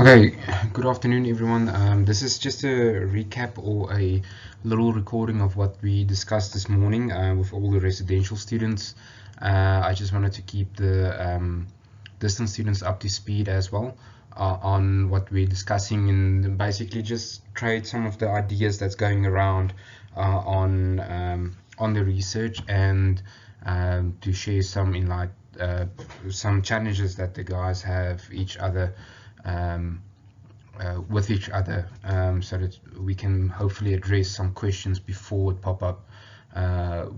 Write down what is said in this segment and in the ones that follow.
Okay, good afternoon, everyone. This is just a recap or a little recording of what we discussed this morning with all the residential students. I just wanted to keep the distance students up to speed as well on what we're discussing, and basically just trade some of the ideas that's going around on the research, and to share some insight, some challenges that the guys have with each other, so that we can hopefully address some questions before it pop up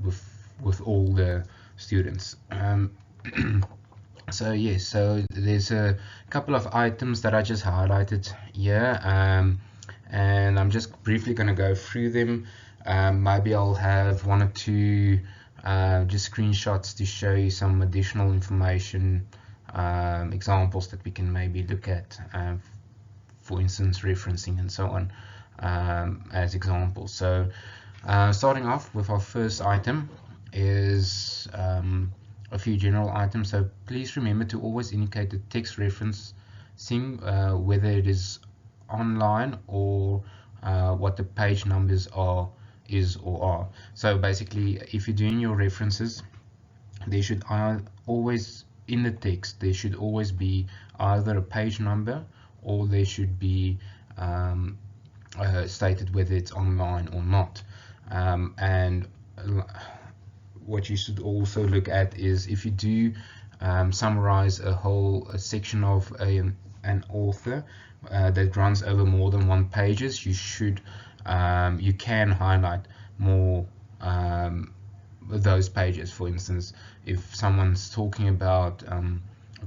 with all the students. So yes, so there's a couple of items that I just highlighted here, and I'm just briefly going to go through them. Maybe I'll have one or two just screenshots to show you some additional information, examples that we can maybe look at, for instance referencing and so on, as examples. So starting off with our first item is a few general items. So please remember to always indicate the text referencing, whether it is online or what the page numbers is or are. So basically, if you're doing your references, they should always, in the text, there should always be either a page number or there should be stated whether it's online or not. And what you should also look at is, if you do summarize a section of an author that runs over more than one pages, you can highlight more those pages. For instance, if someone's talking about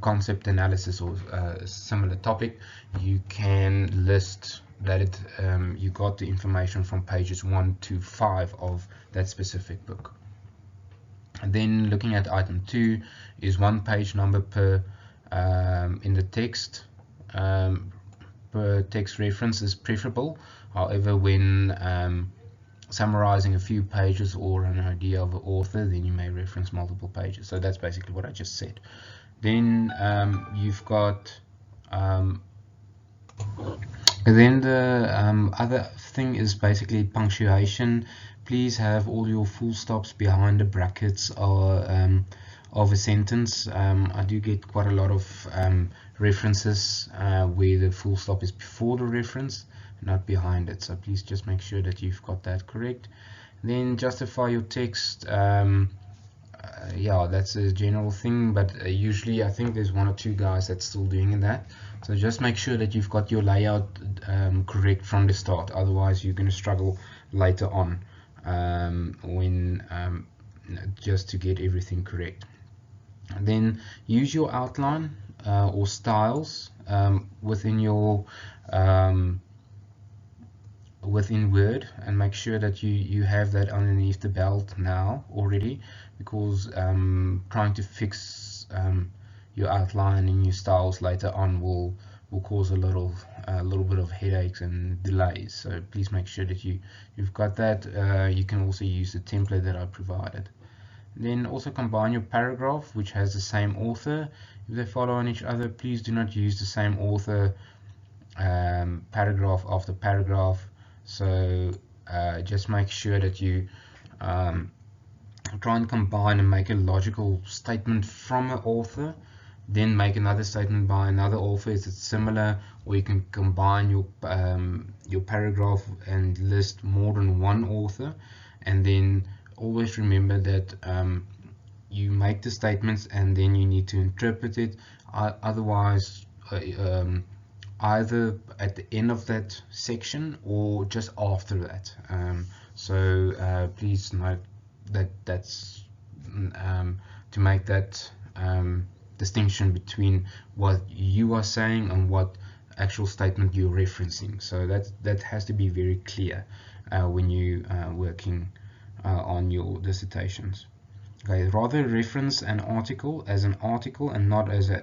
concept analysis or a similar topic, you can list that you got the information from pages 1 to 5 of that specific book. And then looking at item 2 is one page number per in the text. Per text reference is preferable. However, when summarizing a few pages or an idea of an author, then you may reference multiple pages. So that's basically what I just said. Then you've got then the other thing is basically punctuation. Please have all your full stops behind the brackets of a sentence. I do get quite a lot of references where the full stop is before the reference, not behind it. So please just make sure that you've got that correct. Then justify your text. Yeah, that's a general thing, but usually I think there's one or two guys that's still doing that. So just make sure that you've got your layout correct from the start. Otherwise, you're going to struggle later on when just to get everything correct. And then use your outline or styles within your within Word, and make sure that you have that underneath the belt now already, because trying to fix your outline and your styles later on will cause a little bit of headaches and delays. So please make sure that you've got that. You can also use the template that I provided. Then also combine your paragraph which has the same author. If they follow on each other, please do not use the same author paragraph after paragraph. So just make sure that you try and combine and make a logical statement from an author, then make another statement by another author. Is it similar? Or you can combine your paragraph and list more than one author. And then always remember that you make the statements and then you need to interpret it. Otherwise, either at the end of that section or just after that. So please note that that's to make that distinction between what you are saying and what actual statement you're referencing. So that has to be very clear when you working on your dissertations. Okay, rather reference an article as an article and not as a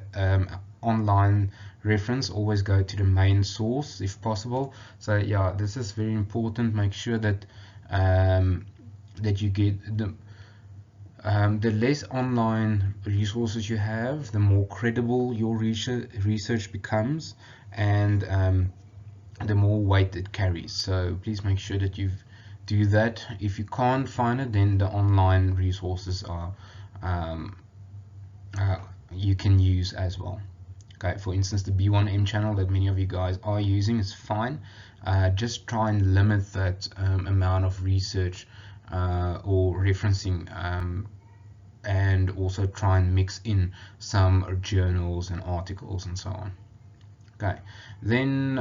online reference. Always go to the main source if possible. So yeah, this is very important. Make sure that that you get the The less online resources you have, the more credible your research becomes, and the more weight it carries. So please make sure that you do that. If you can't find it, then the online resources are you can use as well. Okay, for instance, the B1M channel that many of you guys are using is fine. Just try and limit that amount of research or referencing, and also try and mix in some journals and articles and so on. Okay, then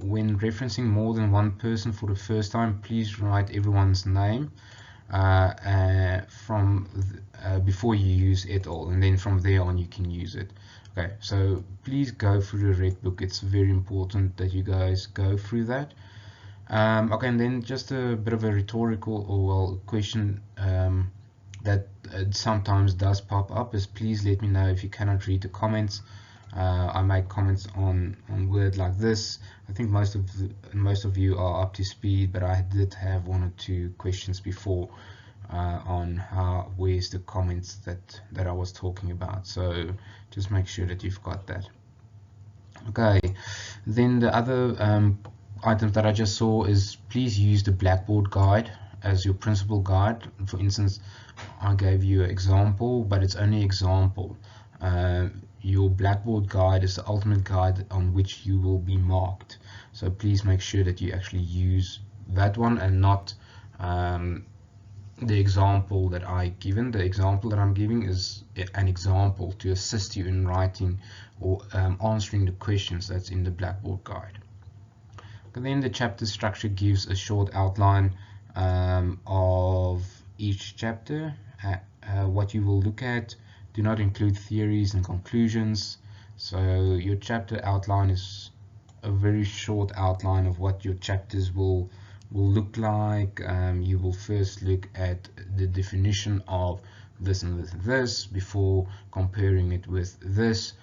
when referencing more than one person for the first time, please write everyone's name before you use it all, and then from there on you can use it. Okay, so please go through the red book. It's very important that you guys go through that. Okay, and then just a bit of a rhetorical or question that sometimes does pop up is, please let me know if you cannot read the comments. I make comments on Word like this. I think most of you are up to speed, but I did have one or two questions before on where's the comments that I was talking about. So just make sure that you've got that. Okay, then the other items that I just saw is, please use the Blackboard guide as your principal guide. For instance, I gave you an example, but it's only example. Your Blackboard guide is the ultimate guide on which you will be marked. So please make sure that you actually use that one and not the example that I given. The example that I'm giving is an example to assist you in writing or answering the questions that's in the Blackboard guide. And then the chapter structure gives a short outline of each chapter, what you will look at. Do not include theories and conclusions. So your chapter outline is a very short outline of what your chapters will look like. You will first look at the definition of this and this and this before comparing it with this,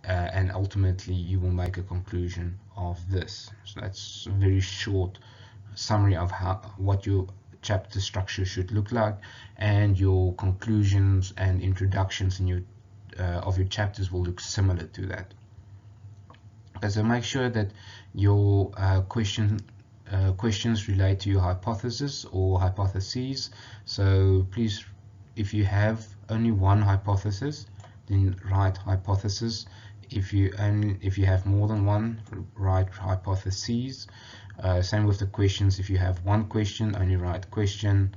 and ultimately you will make a conclusion of this. So that's a very short summary of what your chapter structure should look like, and your conclusions and introductions in your of your chapters will look similar to that. Okay, so make sure that your questions relate to your hypothesis or hypotheses. So please, if you have only one hypothesis, then write hypothesis. If you have more than one, write hypotheses. Same with the questions. If you have one question, only write question.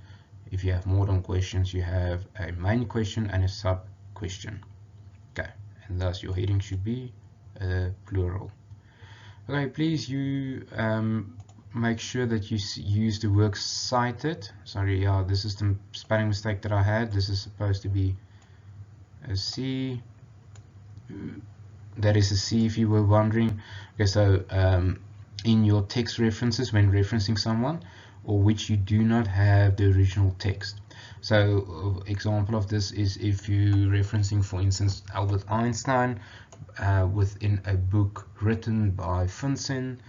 If you have more than questions, you have a main question and a sub question. Okay, and thus your heading should be plural. Okay, please you make sure that you use the word cited. Sorry, yeah, this is the spelling mistake that I had. This is supposed to be a C. That is a C, if you were wondering. Okay, so in your text references when referencing someone, or which you do not have the original text. So example of this is if you're referencing, for instance, Albert Einstein within a book written by Finsen,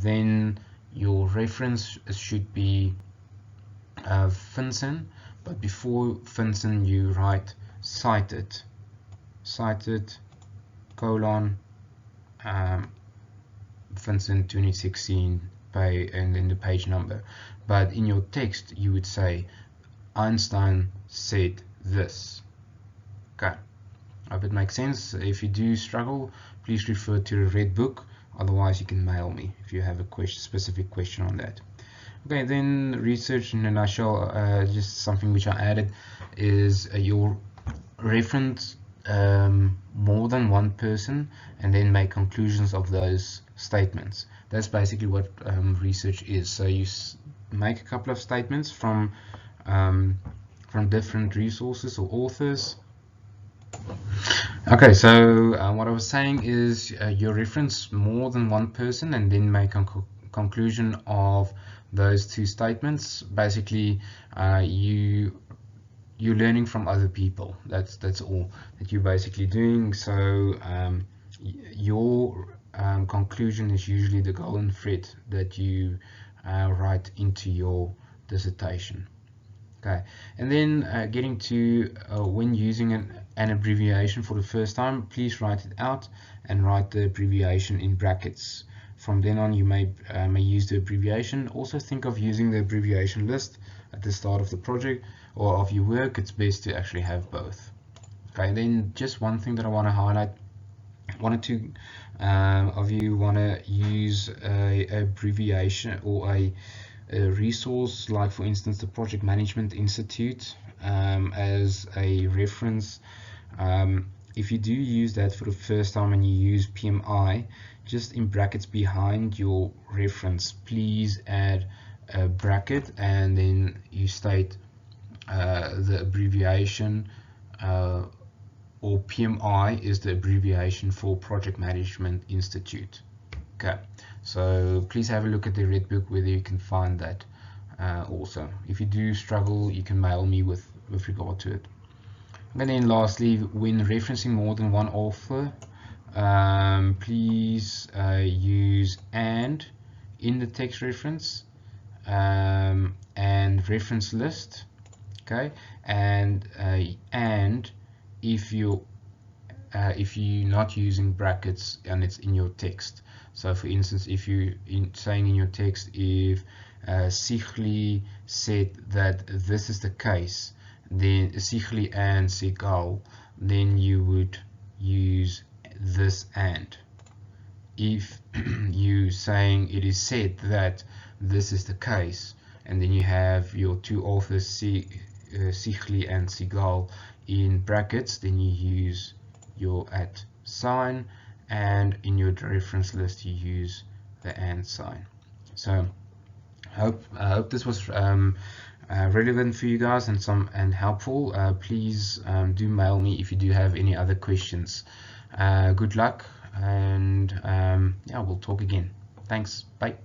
then your reference should be Finsen, but before Finsen you write cited colon Finsen 2016 and then the page number. But in your text you would say Einstein said this. Okay, I hope it makes sense. If you do struggle, please refer to the red book. Otherwise you can mail me if you have a specific question on that. Okay, then research in a nutshell, just something which I added is your reference more than one person and then make conclusions of those statements. That's basically what research is. So you make a couple of statements from different resources or authors. Okay, so what I was saying is you reference more than one person and then make a conclusion of those two statements. Basically, you're learning from other people. That's all that you're basically doing. So your conclusion is usually the golden thread that you write into your dissertation. Okay, and then getting to when using an abbreviation for the first time, please write it out and write the abbreviation in brackets. From then on, you may use the abbreviation. Also think of using the abbreviation list at the start of the project or of your work. It's best to actually have both. Okay, then just one thing that I want to highlight. One or two of you want to use a abbreviation or a resource, like for instance the Project Management Institute, as a reference. If you do use that for the first time and you use PMI, just in brackets behind your reference, please add a bracket and then you state the abbreviation, or PMI is the abbreviation for Project Management Institute. Okay, so please have a look at the red book whether you can find that. Also, if you do struggle, you can mail me with regard to it. And then lastly, when referencing more than one author, please use "and" in the text reference, and reference list. Okay, and if you're not using brackets and it's in your text. So for instance, if you saying in your text, if Sigli said that this is the case, then Sigli and Sigal, then you would use this "and". If you saying it is said that this is the case, and then you have your two authors, Sigli and Sigal, in brackets, then you use your @ sign, and in your reference list you use the "and" sign. So I hope this was relevant for you guys and helpful. Please do mail me if you do have any other questions. Good luck, and yeah, we'll talk again. Thanks. Bye.